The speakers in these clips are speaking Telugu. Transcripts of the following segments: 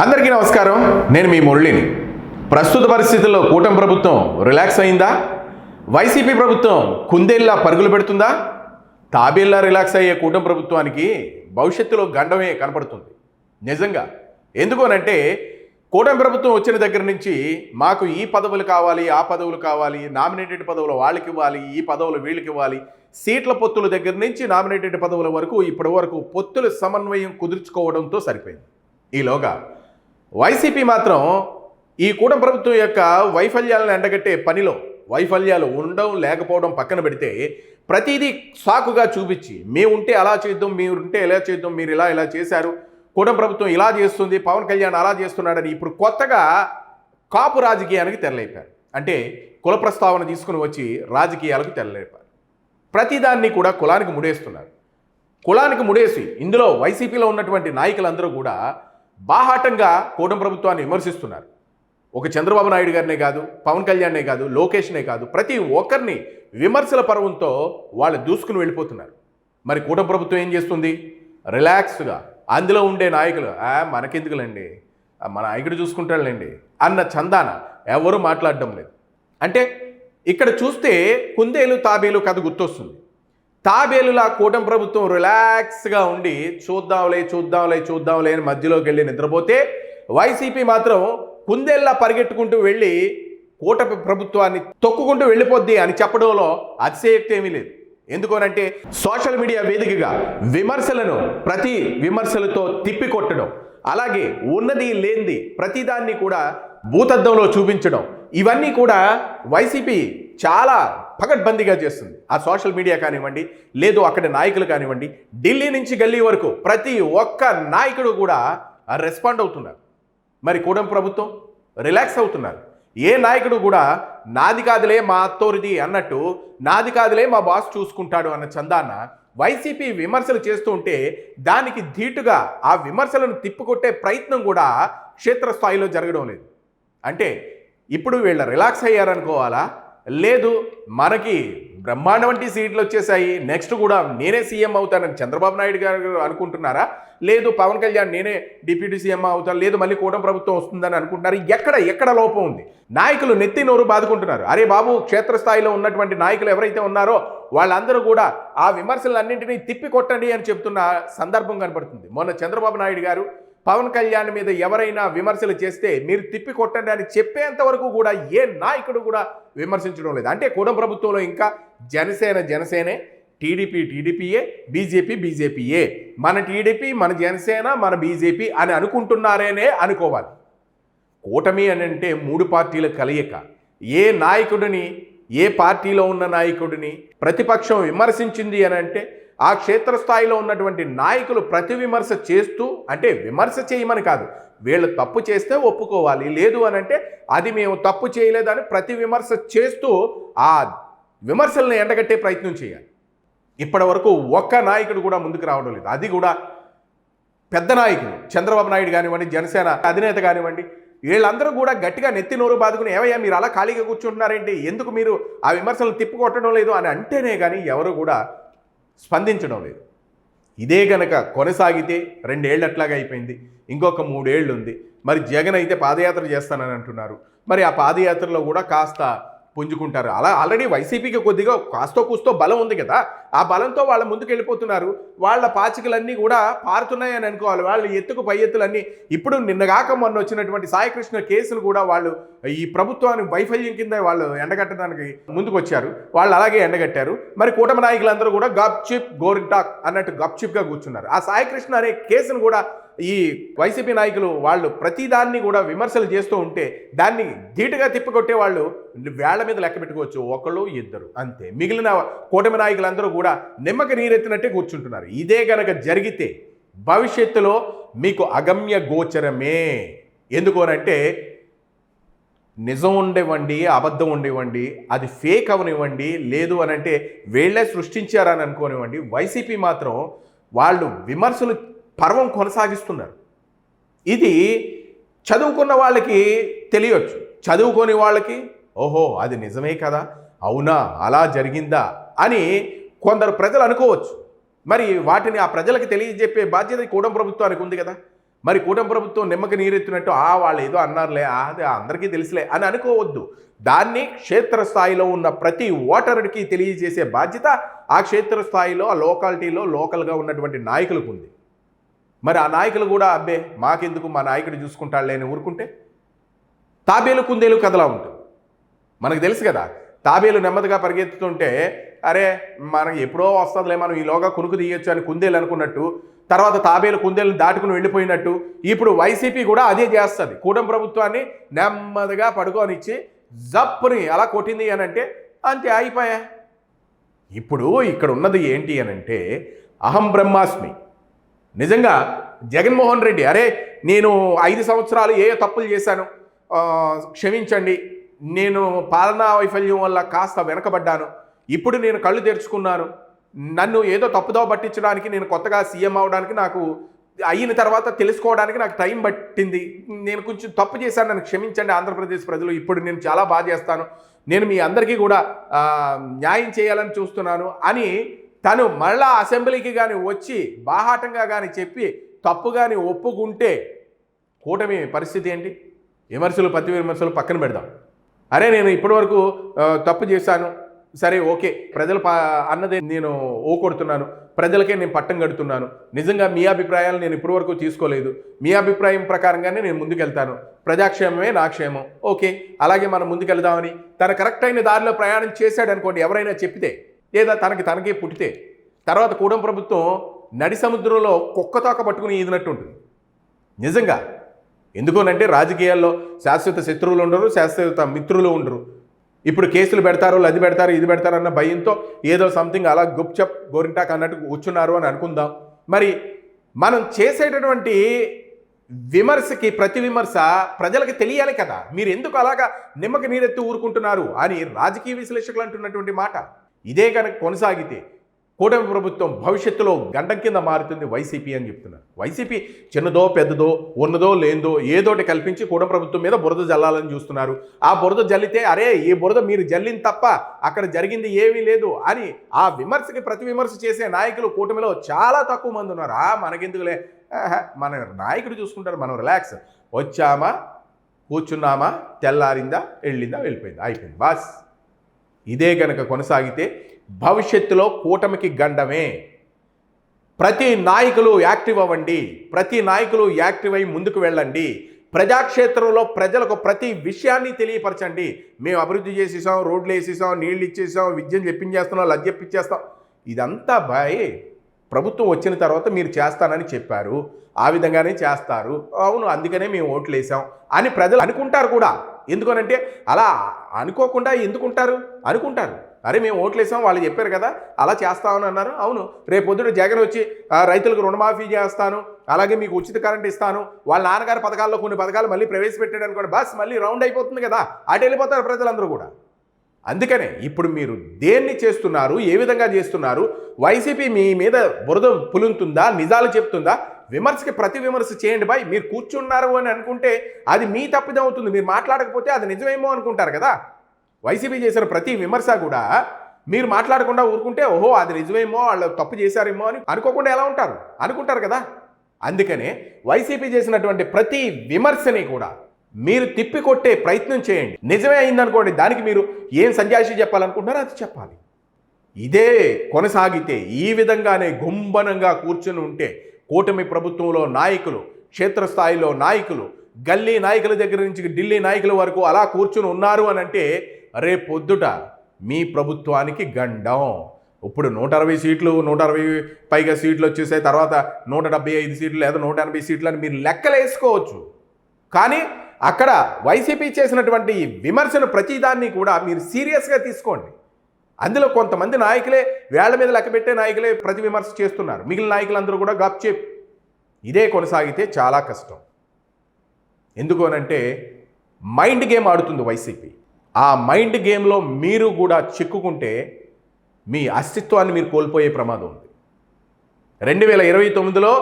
అందరికీ నమస్కారం. నేను మీ మురళిని. ప్రస్తుత పరిస్థితుల్లో కూటమి ప్రభుత్వం రిలాక్స్ అయిందా? వైసీపీ ప్రభుత్వం కుందేల్లా పరుగులు పెడుతుందా? తాబేల్లా రిలాక్స్ అయ్యే కూటమి ప్రభుత్వానికి భవిష్యత్తులో గండమే కనపడుతుంది నిజంగా. ఎందుకోనంటే కూటమి ప్రభుత్వం వచ్చిన దగ్గర నుంచి మాకు ఈ పదవులు కావాలి, ఆ పదవులు కావాలి, నామినేటెడ్ పదవులు వాళ్ళకి ఇవ్వాలి, ఈ పదవులు వీళ్ళకి ఇవ్వాలి, సీట్ల పొత్తుల దగ్గర నుంచి నామినేటెడ్ పదవుల వరకు ఇప్పటి వరకు పొత్తుల సమన్వయం కుదుర్చుకోవడంతో సరిపోయింది. ఈలోగా వైసీపీ మాత్రం ఈ కూటమి ప్రభుత్వం యొక్క వైఫల్యాలను ఎండగట్టే పనిలో వైఫల్యాలు ఉండడం లేకపోవడం పక్కన పెడితే ప్రతిదీ సాకుగా చూపించి మేముంటే అలా చేద్దాం, మీరుంటే ఎలా చేద్దాం, మీరు ఇలా చేశారు, కూటమి ప్రభుత్వం ఇలా చేస్తుంది, పవన్ కళ్యాణ్ అలా చేస్తున్నాడని ఇప్పుడు కొత్తగా కాపు రాజకీయానికి తెరలేపారు. అంటే కుల ప్రస్తావన తీసుకుని వచ్చి రాజకీయాలకు తెరలేపారు. ప్రతిదాన్ని కూడా కులానికి ముడేస్తున్నారు. కులానికి ముడేసి ఇందులో వైసీపీలో ఉన్నటువంటి నాయకులందరూ కూడా బాహాటంగా కూటమి ప్రభుత్వాన్ని విమర్శిస్తున్నారు. ఒక చంద్రబాబు నాయుడు గారినే కాదు, పవన్ కళ్యాణ్నే కాదు, లోకేష్నే కాదు, ప్రతి ఒక్కరిని విమర్శల పర్వంతో వాళ్ళు దూసుకుని వెళ్ళిపోతున్నారు. మరి కూటమి ప్రభుత్వం ఏం చేస్తుంది? రిలాక్స్గా అందులో ఉండే నాయకులు మనకెందుకులండి, మన నాయకుడు చూసుకుంటాడులేండి అన్న చందాన ఎవరు మాట్లాడడం లేదు. అంటే ఇక్కడ చూస్తే కుందేలు తాబేలు కథ గుర్తొస్తుంది. తాబేలులా కూటమి ప్రభుత్వం రిలాక్స్గా ఉండి చూద్దాంలే అని మధ్యలోకి వెళ్ళి నిద్రపోతే వైసీపీ మాత్రం కుందేల్లా పరిగెట్టుకుంటూ వెళ్ళి కూటమి ప్రభుత్వాన్ని తొక్కుకుంటూ వెళ్ళిపోద్ది అని చెప్పడంలో అతిశయోక్తి ఏమీ లేదు. ఎందుకోనంటే సోషల్ మీడియా వేదికగా విమర్శలను ప్రతి విమర్శలతో తిప్పికొట్టడం, అలాగే ఉన్నది లేనిది ప్రతిదాన్ని కూడా భూతద్దంలో చూపించడం, ఇవన్నీ కూడా వైసీపీ చాలా పకడ్బందీగా చేస్తుంది. ఆ సోషల్ మీడియా కానివ్వండి, లేదు అక్కడ నాయకులు కానివ్వండి, ఢిల్లీ నుంచి గల్లీ వరకు ప్రతి ఒక్క నాయకుడు కూడా రెస్పాండ్ అవుతున్నారు. మరి కూటమి ప్రభుత్వం రిలాక్స్ అవుతున్నారు. ఏ నాయకుడు కూడా నాది కాదులే మా అథారిటీ అన్నట్టు, నాది కాదులే మా బాస్ చూసుకుంటాడు అన్న చందాన వైసీపీ విమర్శలు చేస్తూ ఉంటే దానికి ధీటుగా ఆ విమర్శలను తిప్పుకొట్టే ప్రయత్నం కూడా క్షేత్రస్థాయిలో జరగడం లేదు. అంటే ఇప్పుడు వీళ్ళ రిలాక్స్ అయ్యారనుకోవాలా? లేదు మనకి బ్రహ్మాండ వంటి సీట్లు వచ్చేసాయి, నెక్స్ట్ కూడా నేనే సీఎం అవుతానని చంద్రబాబు నాయుడు గారు అనుకుంటున్నారా? లేదు పవన్ కళ్యాణ్ నేనే డిప్యూటీ సీఎం అవుతాను, లేదు మళ్ళీ కూటమి ప్రభుత్వం వస్తుందని అనుకుంటున్నారు? ఎక్కడ లోపం ఉంది? నాయకులు నెత్తి నోరు బాదుకుంటున్నారు. అరే బాబు, క్షేత్రస్థాయిలో ఉన్నటువంటి నాయకులు ఎవరైతే ఉన్నారో వాళ్ళందరూ కూడా ఆ విమర్శలన్నింటినీ తిప్పికొట్టండి అని చెప్తున్న సందర్భం కనపడుతుంది. మొన్న చంద్రబాబు నాయుడు గారు పవన్ కళ్యాణ్ మీద ఎవరైనా విమర్శలు చేస్తే మీరు తిప్పి కొట్టండి అని చెప్పేంత వరకు కూడా ఏ నాయకుడు కూడా విమర్శించడం లేదు. అంటే కూటమి ప్రభుత్వంలో ఇంకా జనసేనే, టీడీపీయే, బీజేపీయే, మన టీడీపీ, మన జనసేన, మన బీజేపీ అని అనుకుంటున్నారేనే అనుకోవాలి. కూటమి అని అంటే మూడు పార్టీల కలయిక. ఏ నాయకుడిని, ఏ పార్టీలో ఉన్న నాయకుడిని ప్రతిపక్షం విమర్శించింది అని అంటే ఆ క్షేత్రస్థాయిలో ఉన్నటువంటి నాయకులు ప్రతి విమర్శ చేస్తూ, అంటే విమర్శ చేయమని కాదు, వీళ్ళు తప్పు చేస్తే ఒప్పుకోవాలి, లేదు అని అంటే అది మేము తప్పు చేయలేదని ప్రతి విమర్శ చేస్తూ ఆ విమర్శలను ఎండగట్టే ప్రయత్నం చేయాలి. ఇప్పటి వరకు ఒక్క నాయకుడు కూడా ముందుకు రావడం లేదు. అది కూడా పెద్ద నాయకులు చంద్రబాబు నాయుడు కానివ్వండి, జనసేన అధినేత కానివ్వండి, వీళ్ళందరూ కూడా గట్టిగా నెత్తి నోరు బాదుకుని ఏవయ్యా మీరు అలా ఖాళీగా కూర్చుంటున్నారేంటి, ఎందుకు మీరు ఆ విమర్శలను తిప్పుకొట్టడం లేదు అని అంటేనే కానీ ఎవరు కూడా స్పందించడం లేదు. ఇదే గనక కొనసాగితే 2 ఏళ్ళు అట్లాగా అయిపోయింది, ఇంకొక 3 ఏళ్ళు ఉంది. మరి జగన్ అయితే పాదయాత్ర చేస్తానని అంటున్నారు. మరి ఆ పాదయాత్రలో కూడా కాస్త పుంజుకుంటారు. అలా ఆల్రెడీ వైసీపీకి కొద్దిగా కాస్తో కూస్తో బలం ఉంది కదా, ఆ బలంతో వాళ్ళ ముందుకు వెళ్ళిపోతున్నారు. వాళ్ళ పాచికలన్నీ కూడా పారుతున్నాయని అనుకోవాలి. వాళ్ళు ఎత్తుకు పై ఎత్తులన్నీ ఇప్పుడు నిన్నగాక మొన్న వచ్చినటువంటి సాయికృష్ణ కేసును కూడా వాళ్ళు ఈ ప్రభుత్వాన్ని వైఫల్యం కింద వాళ్ళు ఎండగట్టడానికి ముందుకు వచ్చారు. వాళ్ళు అలాగే ఎండగట్టారు. మరి కూటమి నాయకులందరూ కూడా గప్చిప్ గోరింటాక్ అన్నట్టు గప్చిప్గా కూర్చున్నారు. ఆ సాయికృష్ణ అనే కేసును కూడా ఈ వైసీపీ నాయకులు వాళ్ళు ప్రతిదాన్ని కూడా విమర్శలు చేస్తూ ఉంటే దాన్ని ధీటుగా తిప్పికొట్టే వాళ్ళు వేళ్ల మీద లెక్క పెట్టుకోవచ్చు, ఒకళ్ళు ఇద్దరు అంతే. మిగిలిన కూటమి నాయకులందరూ కూడా నిమ్మక నీరెత్తినట్టే కూర్చుంటున్నారు. ఇదే గనక జరిగితే భవిష్యత్తులో మీకు అగమ్య గోచరమే. ఎందుకోనంటే నిజం ఉండేవ్వండి, అబద్ధం ఉండేవ్వండి, అది ఫేక్ అవనివ్వండి, లేదు అని అంటే వీళ్ళే సృష్టించారని అనుకోనివ్వండి, వైసీపీ మాత్రం వాళ్ళు విమర్శలు పర్వం కొనసాగిస్తున్నారు. ఇది చదువుకున్న వాళ్ళకి తెలియచ్చు, చదువుకోని వాళ్ళకి ఓహో అది నిజమే కదా, అవునా అలా జరిగిందా అని కొందరు ప్రజలు అనుకోవచ్చు. మరి వాటిని ఆ ప్రజలకు తెలియజెప్పే బాధ్యత కూటమి ప్రభుత్వానికి ఉంది కదా. మరి కూటమి ప్రభుత్వం నిమ్మకి నీరెత్తినట్టు వాళ్ళు ఏదో అన్నారులే అది అందరికీ తెలుసులే అని అనుకోవద్దు. దాన్ని క్షేత్రస్థాయిలో ఉన్న ప్రతి ఓటరుడికి తెలియజేసే బాధ్యత ఆ క్షేత్రస్థాయిలో ఆ లోకాలిటీలో లోకల్గా ఉన్నటువంటి నాయకులకు ఉంది. మరి ఆ నాయకులు కూడా అబ్బే మాకెందుకు మా నాయకుడు చూసుకుంటాడులే అని ఊరుకుంటే తాబేలు కుందేలు కథలా ఉంటుంది. మనకు తెలుసు కదా, తాబేలు నెమ్మదిగా పరిగెత్తుతుంటే అరే మనకి ఎప్పుడో వస్తుందిలే మనం ఈలోగా కొనుక్కు తీయొచ్చు అని కుందేలు అనుకున్నట్టు, తర్వాత తాబేలు కుందేలను దాటుకుని వెళ్ళిపోయినట్టు ఇప్పుడు వైసీపీ కూడా అదే చేస్తుంది. కూటమి ప్రభుత్వాన్ని నెమ్మదిగా పడుకోనిచ్చి జప్పుని అలా కొట్టింది అని అంటే అంతే అయిపోయా. ఇప్పుడు ఇక్కడ ఉన్నది ఏంటి అని అంటే అహం బ్రహ్మాస్మి. నిజంగా జగన్మోహన్ రెడ్డి అరే నేను 5 సంవత్సరాలు ఏ తప్పులు చేశాను క్షమించండి, నేను పాలనా వైఫల్యం వల్ల కాస్త వెనకబడ్డాను, ఇప్పుడు నేను కళ్ళు తెరుచుకున్నాను, నన్ను ఏదో తప్పుదోవ పట్టించడానికి నేను కొత్తగా సీఎం అవడానికి నాకు అయిన తర్వాత తెలుసుకోవడానికి నాకు టైం పట్టింది, నేను కొంచెం తప్పు చేశాను, నన్ను క్షమించండి ఆంధ్రప్రదేశ్ ప్రజలు, ఇప్పుడు నేను చాలా బాగా చేస్తాను, నేను మీ అందరికీ కూడా న్యాయం చేయాలని చూస్తున్నాను అని తను మళ్ళా అసెంబ్లీకి కానీ వచ్చి బాహాటంగా కానీ చెప్పి తప్పు కానీ ఒప్పుకుంటే కూటమి పరిస్థితి ఏంటి? విమర్శలు ప్రతి విమర్శలు పక్కన పెడదాం. అరే నేను ఇప్పటివరకు తప్పు చేశాను, సరే ఓకే, ప్రజలు అన్నదే నేను కొడుతున్నాను, ప్రజలకే నేను పట్టం కడుతున్నాను, నిజంగా మీ అభిప్రాయాలు నేను ఇప్పటివరకు తీసుకోలేదు, మీ అభిప్రాయం ప్రకారంగానే నేను ముందుకెళ్తాను, ప్రజాక్షేమమే నా క్షేమం, ఓకే అలాగే మనం ముందుకెళ్దామని తన కరెక్ట్ అయిన దారిలో ప్రయాణం చేశాడు అనుకోండి, ఎవరైనా చెప్పితే లేదా తనకే పుట్టితే తర్వాత కూటమి ప్రభుత్వం నడి సముద్రంలో కుక్కతోక పట్టుకుని ఈదినట్టు ఉంటుంది నిజంగా. ఎందుకోనంటే రాజకీయాల్లో శాశ్వత శత్రువులు ఉండరు, శాశ్వత మిత్రులు ఉండరు. ఇప్పుడు కేసులు పెడతారు, అది పెడతారు, ఇది పెడతారు అన్న భయంతో ఏదో సంథింగ్ అలా గుప్చప్ గోరింటాక్ అన్నట్టు కూర్చున్నారు అని అనుకుందాం. మరి మనం చేసేటటువంటి విమర్శకి ప్రతి విమర్శ ప్రజలకు తెలియాలి కదా, మీరు ఎందుకు అలాగా నిమ్మకి నీరెత్తి ఊరుకుంటున్నారు అని రాజకీయ విశ్లేషకులు అంటున్నటువంటి మాట. ఇదే కనుక కొనసాగితే కూటమి ప్రభుత్వం భవిష్యత్తులో గండం కింద మారుతుంది వైసీపీ అని చెప్తున్నారు. వైసీపీ చిన్నదో పెద్దదో ఉన్నదో లేదో ఏదోటి కల్పించి కూటమి ప్రభుత్వం మీద బురద జల్లాలని చూస్తున్నారు. ఆ బురద జల్లితే అరే ఈ బురద మీరు జల్లింది తప్ప అక్కడ జరిగింది ఏమీ లేదు అని ఆ విమర్శకి ప్రతి విమర్శ చేసే నాయకులు కూటమిలో చాలా తక్కువ మంది ఉన్నారు. మనకెందుకులే, మన నాయకుడు చూసుకుంటారు, మనం రిలాక్స్, వచ్చామా కూర్చున్నామా తెల్లారిందా వెళ్ళిందా వెళ్ళిపోయిందా అయిపోయింది బాస్. ఇదే కనుక కొనసాగితే భవిష్యత్తులో కూటమికి గండమే. ప్రతి నాయకులు యాక్టివ్ అవ్వండి, ప్రతి నాయకులు యాక్టివ్ అయి ముందుకు వెళ్ళండి, ప్రజాక్షేత్రంలో ప్రజలకు ప్రతి విషయాన్ని తెలియపరచండి. మేము అభివృద్ధి చేసేసాం, రోడ్లు వేసేసాం, నీళ్ళు ఇచ్చేసాం, విద్యను చెప్పించేస్తున్నాం, లజ్జ చెప్పించేస్తాం, ఇదంతా బాయ్ ప్రభుత్వం వచ్చిన తర్వాత మీరు చేస్తానని చెప్పారు, ఆ విధంగానే చేస్తారు, అవును అందుకనే మేము ఓట్లు వేసాం అని ప్రజలు అనుకుంటారు కూడా. ఎందుకనంటే అలా అనుకోకుండా ఎందుకుంటారు, అనుకుంటారు అరే మేము ఓట్లు వేసాం వాళ్ళు చెప్పారు కదా అలా చేస్తామని అన్నారు, అవును రేపు పొద్దున జగన్ వచ్చి రైతులకు రుణమాఫీ చేస్తాను, అలాగే మీకు ఉచిత కరెంట్ ఇస్తాను, వాళ్ళ నాన్నగారి పథకాల్లో కొన్ని పథకాలు మళ్ళీ ప్రవేశపెట్టాడు అనుకోండి, బస్ మళ్ళీ రౌండ్ అయిపోతుంది కదా, అటు వెళ్ళిపోతారు ప్రజలందరూ కూడా. అందుకనే ఇప్పుడు మీరు దేన్ని చేస్తున్నారు, ఏ విధంగా చేస్తున్నారు, వైసీపీ మీ మీద బురద పులుంతుందా, నిజాలు చెప్తుందా, విమర్శకి ప్రతి విమర్శ చేయండి బాయ్. మీరు కూర్చున్నారు అని అనుకుంటే అది మీ తప్పిదం అవుతుంది, మీరు మాట్లాడకపోతే అది నిజమేమో అనుకుంటారు కదా. వైసీపీ చేసిన ప్రతి విమర్శ కూడా మీరు మాట్లాడకుండా ఊరుకుంటే ఓహో అది నిజమేమో వాళ్ళు తప్పు చేశారేమో అని అనుకోకుండా ఎలా ఉంటారు, అనుకుంటారు కదా. అందుకనే వైసీపీ చేసినటువంటి ప్రతి విమర్శని కూడా మీరు తిప్పికొట్టే ప్రయత్నం చేయండి. నిజమే అయిందనుకోండి, దానికి మీరు ఏం సంజాయిషి చెప్పాలనుకుంటున్నారో అది చెప్పాలి. ఇదే కొనసాగితే ఈ విధంగానే గుంబనంగా కూర్చుని ఉంటే కూటమి ప్రభుత్వంలో నాయకులు, క్షేత్రస్థాయిలో నాయకులు, గల్లీ నాయకుల దగ్గర నుంచి ఢిల్లీ నాయకుల వరకు అలా కూర్చుని ఉన్నారు అని అంటే రేపొద్దుట మీ ప్రభుత్వానికి గండం. ఇప్పుడు 160 సీట్లు 160 పైగా సీట్లు వచ్చేసాయి, తర్వాత 175 సీట్లు లేదా 180 సీట్లు అని మీరు లెక్కలు వేసుకోవచ్చు. కానీ అక్కడ వైసీపీ చేసినటువంటి విమర్శను ప్రతిదాన్ని కూడా మీరు సీరియస్గా తీసుకోండి. అందులో కొంతమంది నాయకులే వేళ్ల మీద లెక్కబెట్టే నాయకులే ప్రతి విమర్శ చేస్తున్నారు, మిగిలిన నాయకులందరూ కూడా గప్చేప్. ఇదే కొనసాగితే చాలా కష్టం. ఎందుకు అనంటే మైండ్ గేమ్ ఆడుతుంది వైసీపీ. ఆ మైండ్ గేమ్లో మీరు కూడా చిక్కుకుంటే మీ అస్తిత్వాన్ని మీరు కోల్పోయే ప్రమాదం ఉంది. 2029లో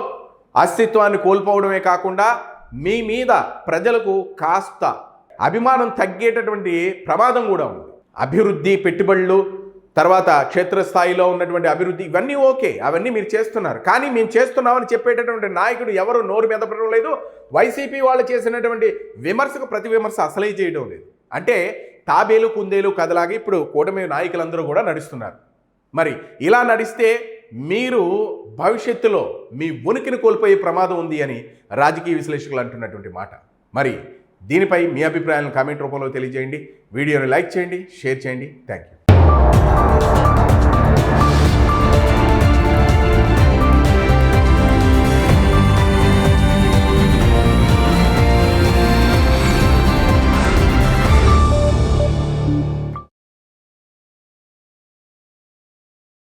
అస్తిత్వాన్ని కోల్పోవడమే కాకుండా మీ మీద ప్రజలకు కాస్త అభిమానం తగ్గేటటువంటి ప్రమాదం కూడా ఉంది. అభివృద్ధి, పెట్టుబడులు, తర్వాత క్షేత్రస్థాయిలో ఉన్నటువంటి అభివృద్ధి, ఇవన్నీ ఓకే, అవన్నీ మీరు చేస్తున్నారు. కానీ మేము చేస్తున్నామని చెప్పేటటువంటి నాయకుడు ఎవరు నోరు మెదపడం లేదు. వైసీపీ వాళ్ళు చేసినటువంటి విమర్శకు ప్రతి విమర్శ అసలే చేయడం లేదు. అంటే తాబేలు కుందేలు కథలాగా ఇప్పుడు కూటమి నాయకులందరూ కూడా నడుస్తున్నారు. మరి ఇలా నడిస్తే మీరు భవిష్యత్తులో మీ ఉనికిని కోల్పోయే ప్రమాదం ఉంది అని రాజకీయ విశ్లేషకులు అంటున్నటువంటి మాట. మరి దీనిపై మీ అభిప్రాయాలను కామెంట్ రూపంలో తెలియజేయండి. వీడియోని లైక్ చేయండి, షేర్ చేయండి. Thank you.